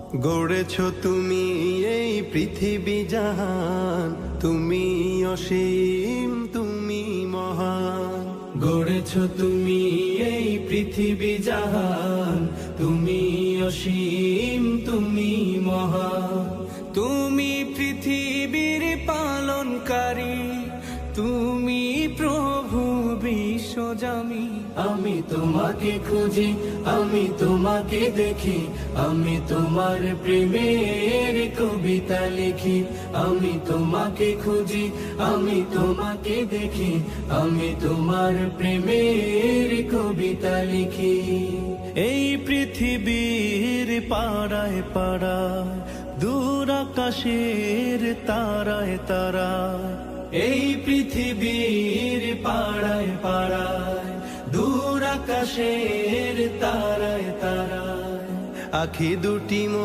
গড়েছ তুমি এই পৃথিবী জাহান, তুমি অসীম, তুমি মহান। গড়েছ তুমি এই পৃথিবী জাহান, তুমি অসীম, তুমি মহান। তুমি পৃথিবীর পালনকারী, তুমি প্রভু বিশ্বজামি। আমি তোমাকে খুঁজি, আমি তোমাকে দেখি, আমি তোমার প্রেমের কবিতা লিখি। আমি তোমাকে খুঁজি, আমি তোমাকে দেখি, আমি তোমার প্রেমের কবিতা লিখি। এই পৃথিবীর পাড়ায় পাড়ায়, দূর আকাশের তারায় তারায়, এই পৃথিবীর পাড়ায় পাড়ায়, দূর আকাশের তারায় তারায়, আখি দুটি